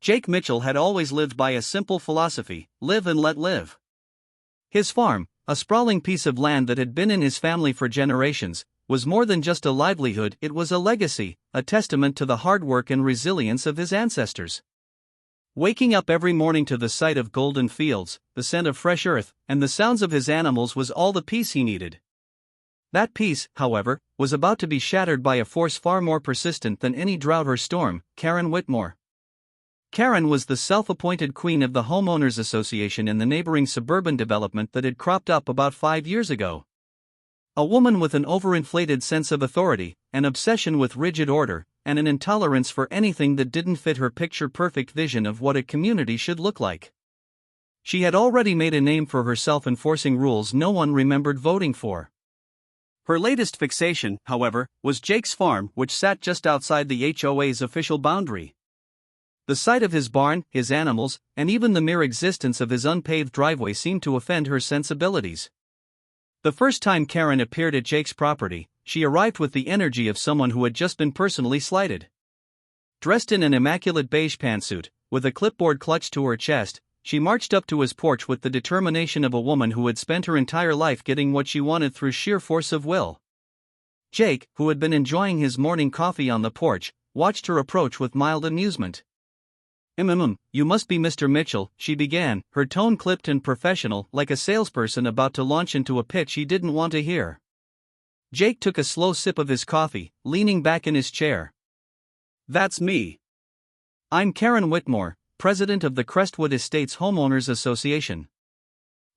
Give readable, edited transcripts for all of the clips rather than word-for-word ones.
Jake Mitchell had always lived by a simple philosophy: live and let live. His farm, a sprawling piece of land that had been in his family for generations, was more than just a livelihood, it was a legacy, a testament to the hard work and resilience of his ancestors. Waking up every morning to the sight of golden fields, the scent of fresh earth, and the sounds of his animals was all the peace he needed. That peace, however, was about to be shattered by a force far more persistent than any drought or storm: Karen Whitmore. Karen was the self-appointed queen of the homeowners association in the neighboring suburban development that had cropped up about 5 years ago. A woman with an overinflated sense of authority, an obsession with rigid order, and an intolerance for anything that didn't fit her picture-perfect vision of what a community should look like. She had already made a name for herself enforcing rules no one remembered voting for. Her latest fixation, however, was Jake's farm, which sat just outside the HOA's official boundary. The sight of his barn, his animals, and even the mere existence of his unpaved driveway seemed to offend her sensibilities. The first time Karen appeared at Jake's property, she arrived with the energy of someone who had just been personally slighted. Dressed in an immaculate beige pantsuit, with a clipboard clutched to her chest, she marched up to his porch with the determination of a woman who had spent her entire life getting what she wanted through sheer force of will. Jake, who had been enjoying his morning coffee on the porch, watched her approach with mild amusement. You must be Mr. Mitchell," she began, her tone clipped and professional, like a salesperson about to launch into a pitch he didn't want to hear. Jake took a slow sip of his coffee, leaning back in his chair. "That's me. I'm Karen Whitmore, president of the Crestwood Estates Homeowners Association.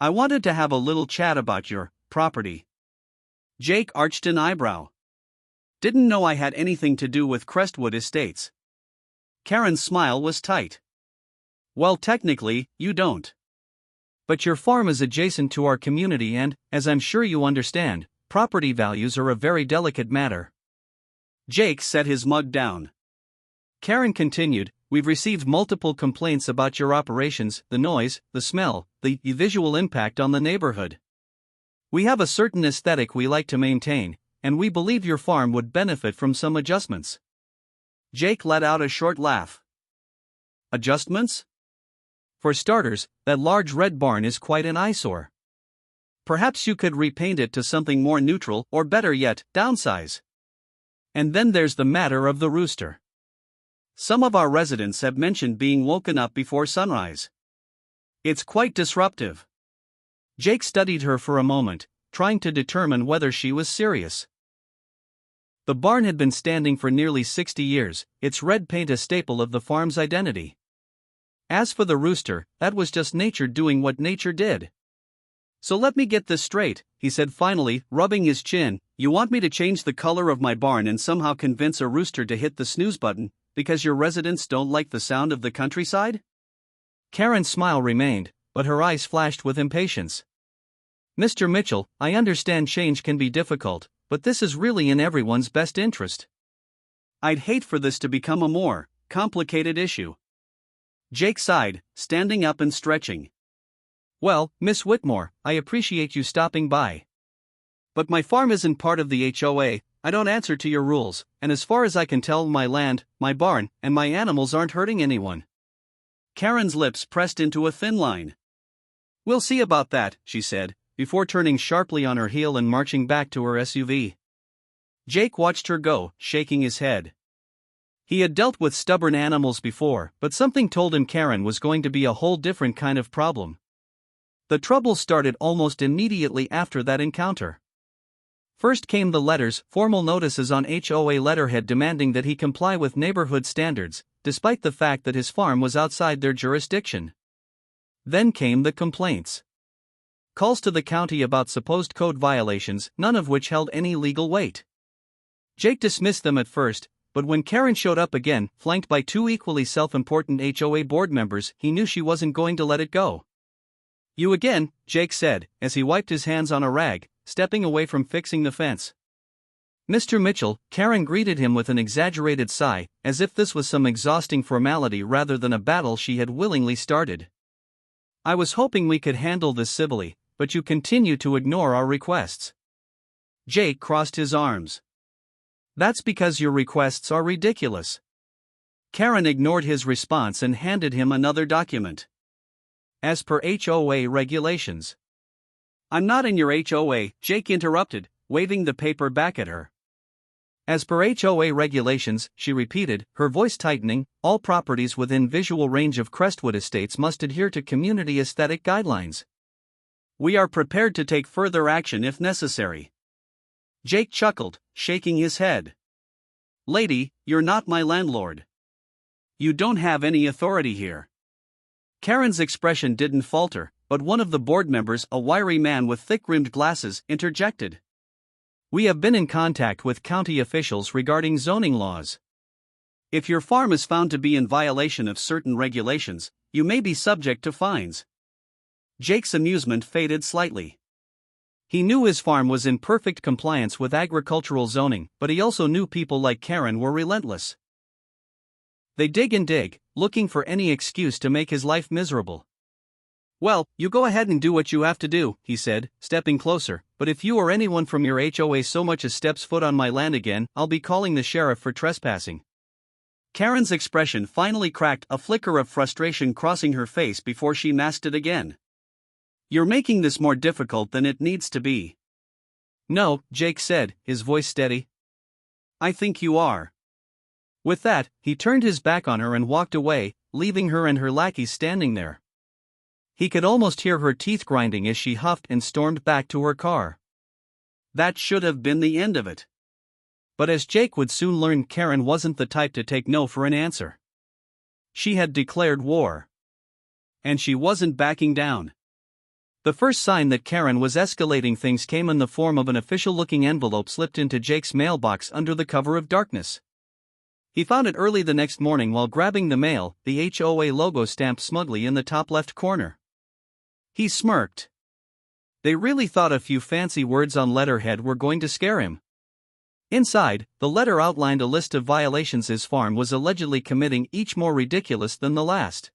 I wanted to have a little chat about your property." Jake arched an eyebrow. "Didn't know I had anything to do with Crestwood Estates." Karen's smile was tight. "Well, technically, you don't. But your farm is adjacent to our community and, as I'm sure you understand, property values are a very delicate matter." Jake set his mug down. Karen continued, "We've received multiple complaints about your operations, the noise, the smell, the visual impact on the neighborhood. We have a certain aesthetic we like to maintain, and we believe your farm would benefit from some adjustments." Jake let out a short laugh. "Adjustments? For starters, that large red barn is quite an eyesore. Perhaps you could repaint it to something more neutral, or better yet, downsize. And then there's the matter of the rooster. Some of our residents have mentioned being woken up before sunrise. It's quite disruptive." Jake studied her for a moment, trying to determine whether she was serious. The barn had been standing for nearly 60 years, its red paint a staple of the farm's identity. As for the rooster, that was just nature doing what nature did. "So let me get this straight," he said finally, rubbing his chin. "You want me to change the color of my barn and somehow convince a rooster to hit the snooze button, because your residents don't like the sound of the countryside?" Karen's smile remained, but her eyes flashed with impatience. "Mr. Mitchell, I understand change can be difficult, but this is really in everyone's best interest. I'd hate for this to become a more complicated issue." Jake sighed, standing up and stretching. "Well, Miss Whitmore, I appreciate you stopping by. But my farm isn't part of the HOA, I don't answer to your rules, and as far as I can tell, my land, my barn, and my animals aren't hurting anyone." Karen's lips pressed into a thin line. "We'll see about that," she said, before turning sharply on her heel and marching back to her SUV. Jake watched her go, shaking his head. He had dealt with stubborn animals before, but something told him Karen was going to be a whole different kind of problem. The trouble started almost immediately after that encounter. First came the letters, formal notices on HOA letterhead demanding that he comply with neighborhood standards, despite the fact that his farm was outside their jurisdiction. Then came the complaints. Calls to the county about supposed code violations, none of which held any legal weight. Jake dismissed them at first, but when Karen showed up again, flanked by two equally self-important HOA board members, he knew she wasn't going to let it go. "You again," Jake said, as he wiped his hands on a rag, stepping away from fixing the fence. "Mr. Mitchell," Karen greeted him with an exaggerated sigh, as if this was some exhausting formality rather than a battle she had willingly started. "I was hoping we could handle this civilly, but you continue to ignore our requests." Jake crossed his arms. "That's because your requests are ridiculous." Karen ignored his response and handed him another document. As per HOA regulations. I'm not in your HOA, Jake interrupted, waving the paper back at her. As per HOA regulations, she repeated, her voice tightening, all properties within visual range of Crestwood Estates must adhere to community aesthetic guidelines. We are prepared to take further action if necessary. Jake chuckled, shaking his head. Lady, you're not my landlord. You don't have any authority here. Karen's expression didn't falter, but one of the board members, a wiry man with thick-rimmed glasses, interjected. We have been in contact with county officials regarding zoning laws. If your farm is found to be in violation of certain regulations, you may be subject to fines. Jake's amusement faded slightly. He knew his farm was in perfect compliance with agricultural zoning, but he also knew people like Karen were relentless. They dig and dig, looking for any excuse to make his life miserable. Well, you go ahead and do what you have to do, he said, stepping closer, but if you or anyone from your HOA so much as steps foot on my land again, I'll be calling the sheriff for trespassing. Karen's expression finally cracked, a flicker of frustration crossing her face before she masked it again. You're making this more difficult than it needs to be. No, Jake said, his voice steady. I think you are. With that, he turned his back on her and walked away, leaving her and her lackeys standing there. He could almost hear her teeth grinding as she huffed and stormed back to her car. That should have been the end of it. But as Jake would soon learn, Karen wasn't the type to take no for an answer. She had declared war. And she wasn't backing down. The first sign that Karen was escalating things came in the form of an official-looking envelope slipped into Jake's mailbox under the cover of darkness. He found it early the next morning while grabbing the mail, the HOA logo stamped smugly in the top left corner. He smirked. They really thought a few fancy words on letterhead were going to scare him. Inside, the letter outlined a list of violations his farm was allegedly committing, each more ridiculous than the last.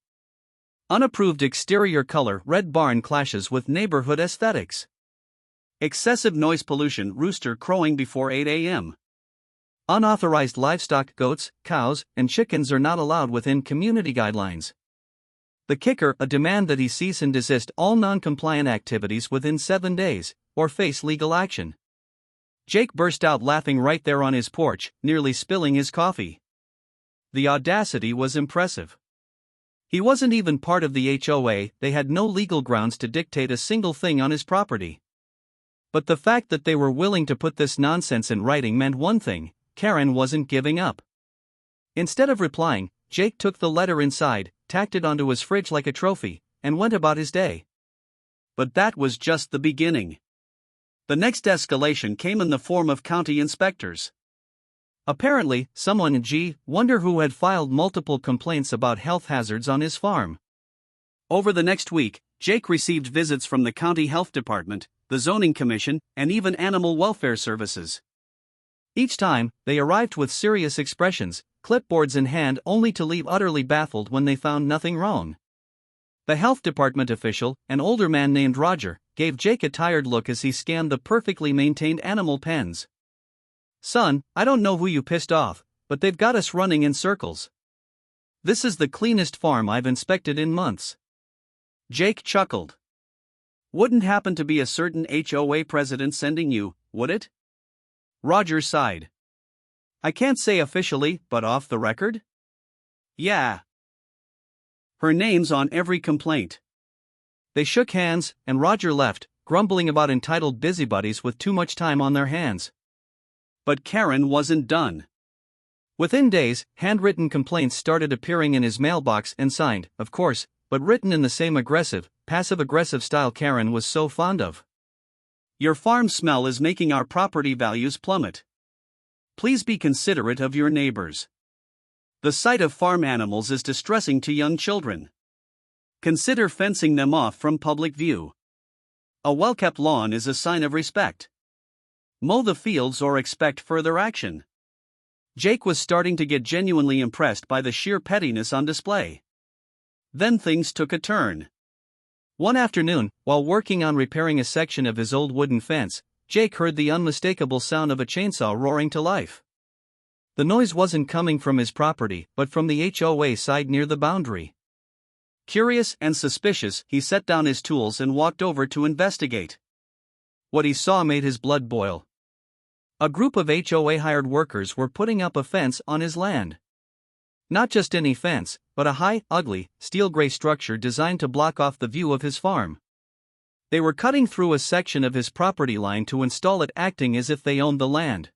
Unapproved exterior color, red barn clashes with neighborhood aesthetics. Excessive noise pollution, rooster crowing before 8 a.m. Unauthorized livestock, goats, cows, and chickens are not allowed within community guidelines. The kicker, a demand that he cease and desist all non-compliant activities within 7 days, or face legal action. Jake burst out laughing right there on his porch, nearly spilling his coffee. The audacity was impressive. He wasn't even part of the HOA, they had no legal grounds to dictate a single thing on his property. But the fact that they were willing to put this nonsense in writing meant one thing: Karen wasn't giving up. Instead of replying, Jake took the letter inside, tacked it onto his fridge like a trophy, and went about his day. But that was just the beginning. The next escalation came in the form of county inspectors. Apparently, someone wonder who had filed multiple complaints about health hazards on his farm. Over the next week, Jake received visits from the county health department, the zoning commission, and even animal welfare services. Each time, they arrived with serious expressions, clipboards in hand, only to leave utterly baffled when they found nothing wrong. The health department official, an older man named Roger, gave Jake a tired look as he scanned the perfectly maintained animal pens. Son, I don't know who you pissed off, but they've got us running in circles. This is the cleanest farm I've inspected in months. Jake chuckled. Wouldn't happen to be a certain HOA president sending you, would it? Roger sighed. I can't say officially, but off the record? Yeah. Her name's on every complaint. They shook hands, and Roger left, grumbling about entitled busybodies with too much time on their hands. But Karen wasn't done. Within days, handwritten complaints started appearing in his mailbox and signed, of course, but written in the same aggressive, passive-aggressive style Karen was so fond of. Your farm smell is making our property values plummet. Please be considerate of your neighbors. The sight of farm animals is distressing to young children. Consider fencing them off from public view. A well-kept lawn is a sign of respect. Mow the fields or expect further action. Jake was starting to get genuinely impressed by the sheer pettiness on display. Then things took a turn. One afternoon, while working on repairing a section of his old wooden fence, Jake heard the unmistakable sound of a chainsaw roaring to life. The noise wasn't coming from his property, but from the HOA side near the boundary. Curious and suspicious, he set down his tools and walked over to investigate. What he saw made his blood boil. A group of HOA hired workers were putting up a fence on his land. Not just any fence, but a high, ugly, steel-gray structure designed to block off the view of his farm. They were cutting through a section of his property line to install it, acting as if they owned the land.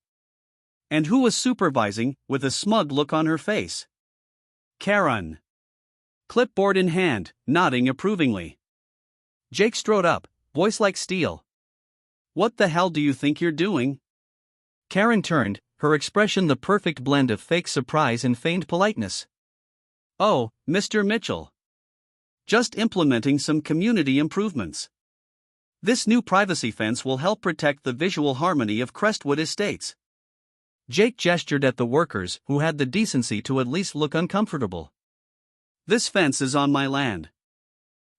And who was supervising, with a smug look on her face? Karen. Clipboard in hand, nodding approvingly. Jake strode up, voice like steel. "What the hell do you think you're doing?" Karen turned, her expression the perfect blend of fake surprise and feigned politeness. "Oh, Mr. Mitchell. Just implementing some community improvements. This new privacy fence will help protect the visual harmony of Crestwood Estates." Jake gestured at the workers, who had the decency to at least look uncomfortable. "This fence is on my land."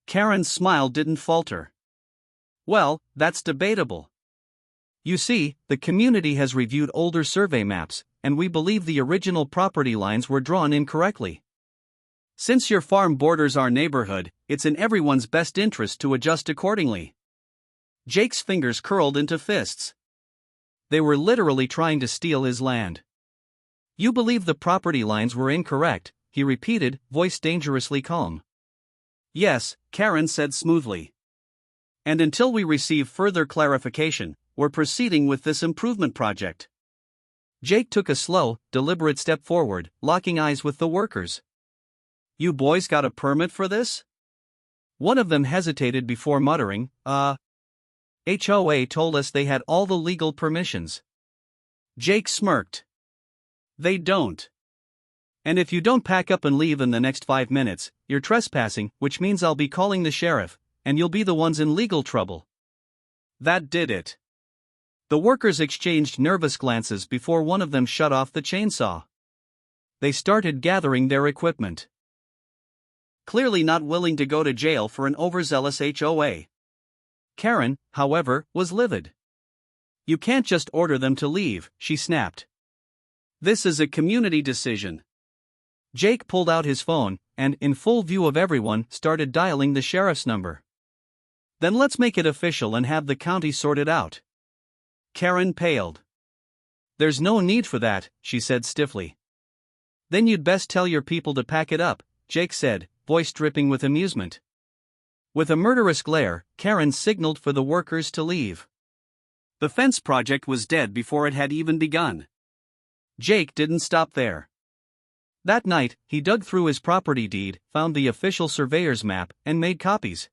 Karen's smile didn't falter. "Well, that's debatable. You see, the community has reviewed older survey maps, and we believe the original property lines were drawn incorrectly. Since your farm borders our neighborhood, it's in everyone's best interest to adjust accordingly." Jake's fingers curled into fists. They were literally trying to steal his land. "You believe the property lines were incorrect," he repeated, voice dangerously calm. "Yes," Karen said smoothly. "And until we receive further clarification, we're proceeding with this improvement project." Jake took a slow, deliberate step forward, locking eyes with the workers. "You boys got a permit for this?" One of them hesitated before muttering, HOA told us they had all the legal permissions." Jake smirked. "They don't. And if you don't pack up and leave in the next 5 minutes, you're trespassing, which means I'll be calling the sheriff, and you'll be the ones in legal trouble." That did it. The workers exchanged nervous glances before one of them shut off the chainsaw. They started gathering their equipment. Clearly not willing to go to jail for an overzealous HOA. Karen, however, was livid. "You can't just order them to leave," she snapped. "This is a community decision." Jake pulled out his phone, and, in full view of everyone, started dialing the sheriff's number. "Then let's make it official and have the county sort it out." Karen paled. "There's no need for that," she said stiffly. "Then you'd best tell your people to pack it up," Jake said, voice dripping with amusement. With a murderous glare, Karen signaled for the workers to leave. The fence project was dead before it had even begun. Jake didn't stop there. That night, he dug through his property deed, found the official surveyor's map, and made copies.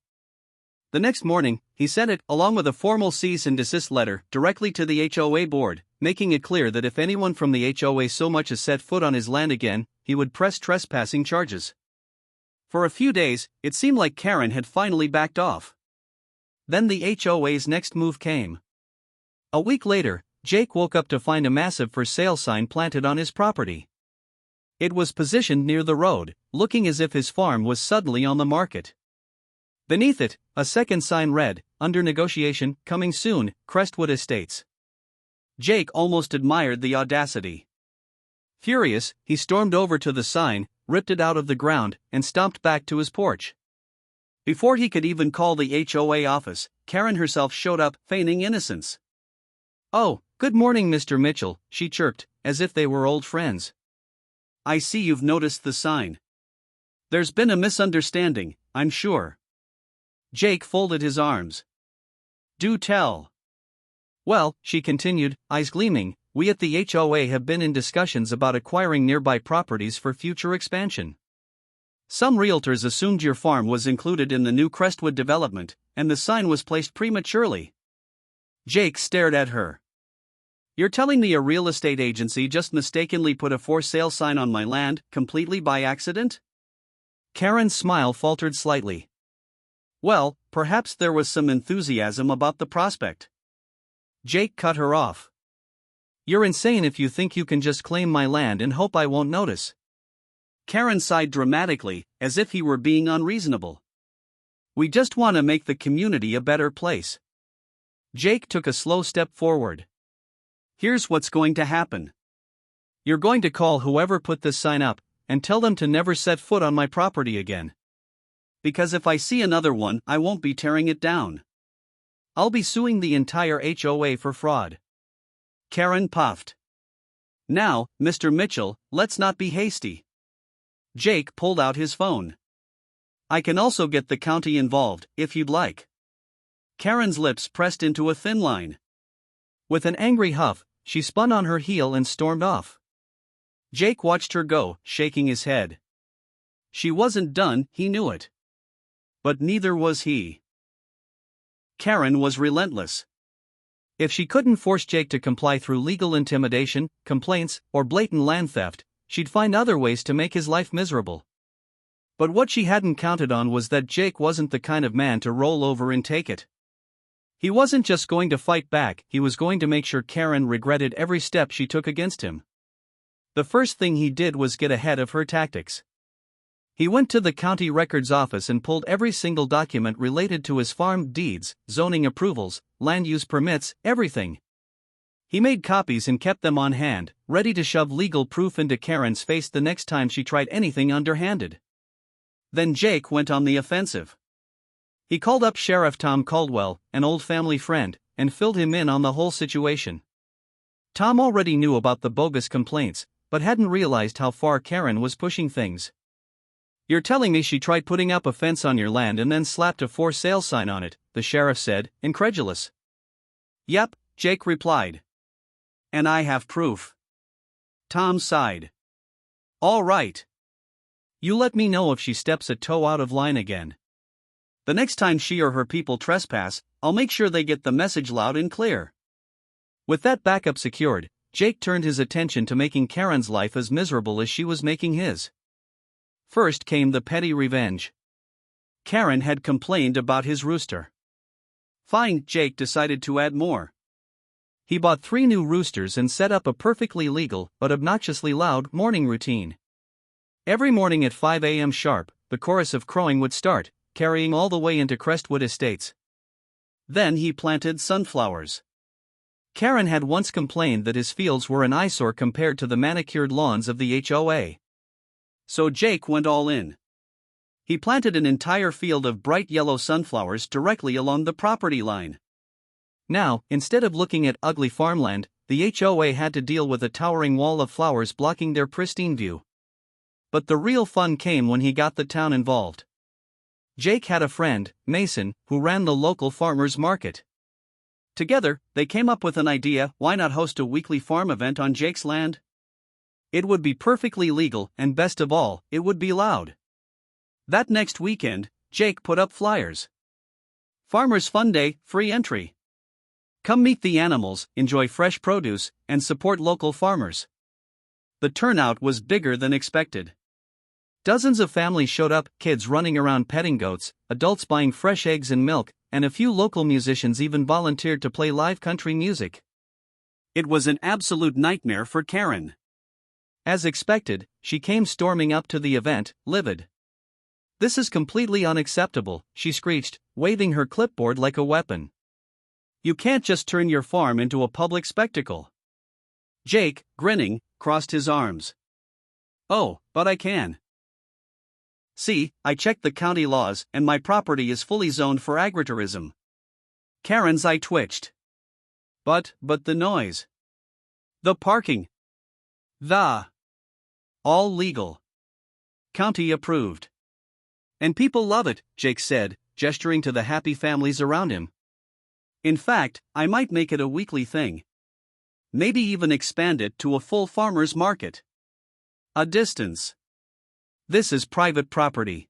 The next morning, he sent it, along with a formal cease and desist letter, directly to the HOA board, making it clear that if anyone from the HOA so much as set foot on his land again, he would press trespassing charges. For a few days, it seemed like Karen had finally backed off. Then the HOA's next move came. A week later, Jake woke up to find a massive for sale sign planted on his property. It was positioned near the road, looking as if his farm was suddenly on the market. Beneath it, a second sign read, "Under negotiation, coming soon, Crestwood Estates." Jake almost admired the audacity. Furious, he stormed over to the sign, ripped it out of the ground, and stomped back to his porch. Before he could even call the HOA office, Karen herself showed up, feigning innocence. "Oh, good morning, Mr. Mitchell," she chirped, as if they were old friends. "I see you've noticed the sign. There's been a misunderstanding, I'm sure." Jake folded his arms. "Do tell." "Well," she continued, eyes gleaming, "we at the HOA have been in discussions about acquiring nearby properties for future expansion. Some realtors assumed your farm was included in the new Crestwood development, and the sign was placed prematurely." Jake stared at her. "You're telling me a real estate agency just mistakenly put a for sale sign on my land, completely by accident?" Karen's smile faltered slightly. "Well, perhaps there was some enthusiasm about the prospect." Jake cut her off. "You're insane if you think you can just claim my land and hope I won't notice." Karen sighed dramatically, as if he were being unreasonable. "We just want to make the community a better place." Jake took a slow step forward. "Here's what's going to happen. You're going to call whoever put this sign up and tell them to never set foot on my property again. Because if I see another one, I won't be tearing it down. I'll be suing the entire HOA for fraud." Karen puffed. "Now, Mr. Mitchell, let's not be hasty." Jake pulled out his phone. "I can also get the county involved, if you'd like." Karen's lips pressed into a thin line. With an angry huff, she spun on her heel and stormed off. Jake watched her go, shaking his head. She wasn't done, he knew it. But neither was he. Karen was relentless. If she couldn't force Jake to comply through legal intimidation, complaints, or blatant land theft, she'd find other ways to make his life miserable. But what she hadn't counted on was that Jake wasn't the kind of man to roll over and take it. He wasn't just going to fight back, he was going to make sure Karen regretted every step she took against him. The first thing he did was get ahead of her tactics. He went to the county records office and pulled every single document related to his farm deeds, zoning approvals, land use permits, everything. He made copies and kept them on hand, ready to shove legal proof into Karen's face the next time she tried anything underhanded. Then Jake went on the offensive. He called up Sheriff Tom Caldwell, an old family friend, and filled him in on the whole situation. Tom already knew about the bogus complaints, but hadn't realized how far Karen was pushing things. "You're telling me she tried putting up a fence on your land and then slapped a for sale sign on it," the sheriff said, incredulous. "Yep," Jake replied. "And I have proof." Tom sighed. "All right. You let me know if she steps a toe out of line again. The next time she or her people trespass, I'll make sure they get the message loud and clear." With that backup secured, Jake turned his attention to making Karen's life as miserable as she was making his. First came the petty revenge. Karen had complained about his rooster. Fine, Jake decided to add more. He bought 3 new roosters and set up a perfectly legal but obnoxiously loud morning routine. Every morning at 5 a.m. sharp, the chorus of crowing would start, carrying all the way into Crestwood Estates. Then he planted sunflowers. Karen had once complained that his fields were an eyesore compared to the manicured lawns of the HOA. So Jake went all in. He planted an entire field of bright yellow sunflowers directly along the property line. Now, instead of looking at ugly farmland, the HOA had to deal with a towering wall of flowers blocking their pristine view. But the real fun came when he got the town involved. Jake had a friend, Mason, who ran the local farmers market. Together, they came up with an idea: why not host a weekly farm event on Jake's land? It would be perfectly legal, and best of all, it would be loud. That next weekend, Jake put up flyers. Farmers Fun Day, free entry. Come meet the animals, enjoy fresh produce, and support local farmers. The turnout was bigger than expected. Dozens of families showed up, kids running around petting goats, adults buying fresh eggs and milk, and a few local musicians even volunteered to play live country music. It was an absolute nightmare for Karen. As expected, she came storming up to the event, livid. "This is completely unacceptable," she screeched, waving her clipboard like a weapon. "You can't just turn your farm into a public spectacle." Jake, grinning, crossed his arms. "Oh, but I can. See, I checked the county laws and my property is fully zoned for agritourism." Karen's eye twitched. But the noise. The parking. All legal. County approved. "And people love it," Jake said, gesturing to the happy families around him. "In fact, I might make it a weekly thing. Maybe even expand it to a full farmer's market. A distance. This is private property.